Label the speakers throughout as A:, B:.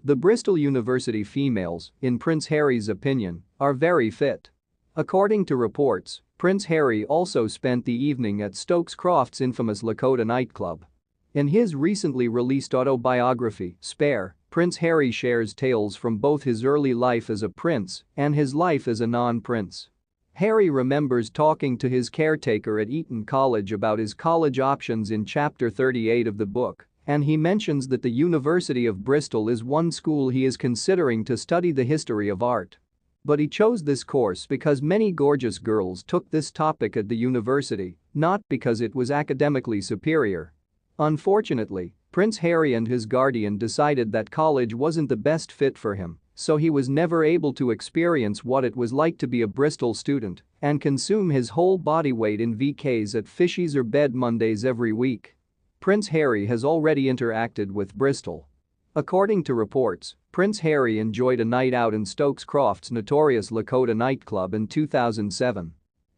A: The Bristol University females, in Prince Harry's opinion, are very fit. According to reports, Prince Harry also spent the evening at Stokes Croft's infamous Lakota nightclub. In his recently released autobiography, Spare, Prince Harry shares tales from both his early life as a prince and his life as a non-prince. Harry remembers talking to his caretaker at Eton College about his college options in chapter 38 of the book, and he mentions that the University of Bristol is one school he is considering to study the history of art. But he chose this course because many gorgeous girls took this topic at the university, not because it was academically superior. Unfortunately, Prince Harry and his guardian decided that college wasn't the best fit for him, so he was never able to experience what it was like to be a Bristol student and consume his whole body weight in VKs at Fishies or bed Mondays every week. Prince Harry has already interacted with Bristol. According to reports, Prince Harry enjoyed a night out in Stokes Croft's notorious Lakota nightclub in 2007.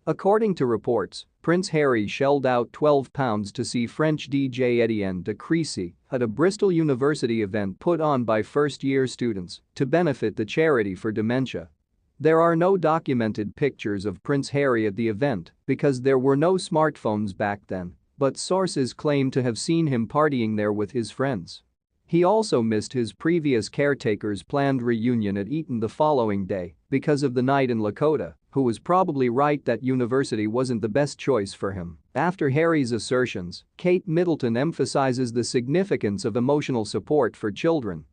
A: According to reports, Prince Harry shelled out £12 to see French DJ Etienne de Crecy at a Bristol University event put on by first-year students to benefit the charity For Dementia. There are no documented pictures of Prince Harry at the event because there were no smartphones back then, but sources claim to have seen him partying there with his friends. He also missed his previous caretaker's planned reunion at Eton the following day because of the night in Lakota, who was probably right that university wasn't the best choice for him. After Harry's assertions, Kate Middleton emphasizes the significance of emotional support for children.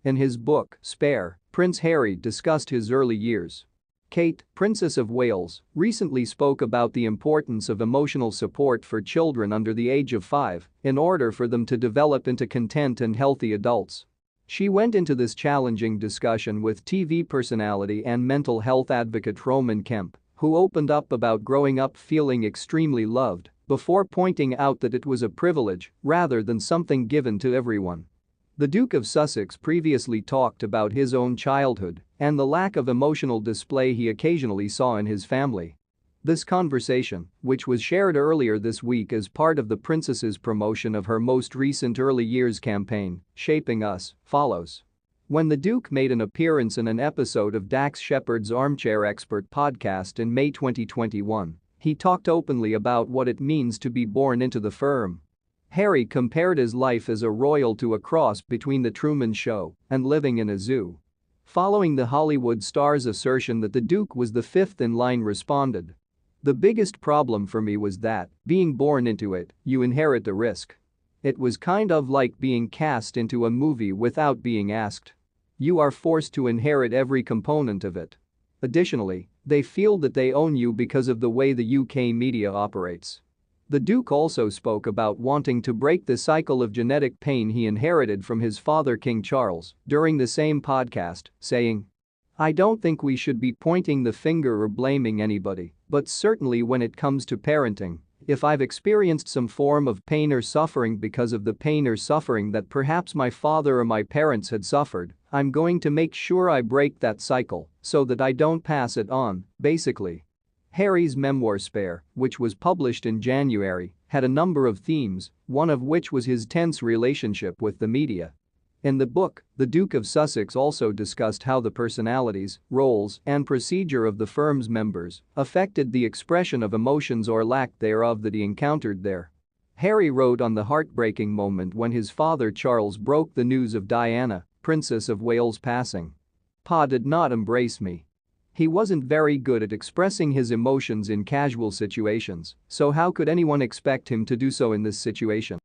A: In his book, Spare, Prince Harry discussed his early years. Kate, Princess of Wales, recently spoke about the importance of emotional support for children under the age of 5 in order for them to develop into content and healthy adults. She went into this challenging discussion with TV personality and mental health advocate Roman Kemp, who opened up about growing up feeling extremely loved before pointing out that it was a privilege rather than something given to everyone. The Duke of Sussex previously talked about his own childhood and the lack of emotional display he occasionally saw in his family. This conversation, which was shared earlier this week as part of the princess's promotion of her most recent early years campaign, Shaping Us, follows. When the Duke made an appearance in an episode of Dax Shepard's Armchair Expert podcast in May 2021, he talked openly about what it means to be born into the firm. Harry compared his life as a royal to a cross between The Truman Show and living in a zoo. Following the Hollywood star's assertion that the Duke was the fifth in line responded, "The biggest problem for me was that, being born into it, you inherit the risk. It was kind of like being cast into a movie without being asked. You are forced to inherit every component of it. Additionally, they feel that they own you because of the way the UK media operates." The Duke also spoke about wanting to break the cycle of genetic pain he inherited from his father King Charles during the same podcast, saying, "I don't think we should be pointing the finger or blaming anybody, but certainly when it comes to parenting, if I've experienced some form of pain or suffering because of the pain or suffering that perhaps my father or my parents had suffered, I'm going to make sure I break that cycle so that I don't pass it on, basically." Harry's memoir Spare, which was published in January, had a number of themes, one of which was his tense relationship with the media. In the book, the Duke of Sussex also discussed how the personalities, roles, and procedure of the firm's members affected the expression of emotions or lack thereof that he encountered there. Harry wrote on the heartbreaking moment when his father Charles broke the news of Diana, Princess of Wales' passing. "Pa did not embrace me. He wasn't very good at expressing his emotions in casual situations, so how could anyone expect him to do so in this situation?"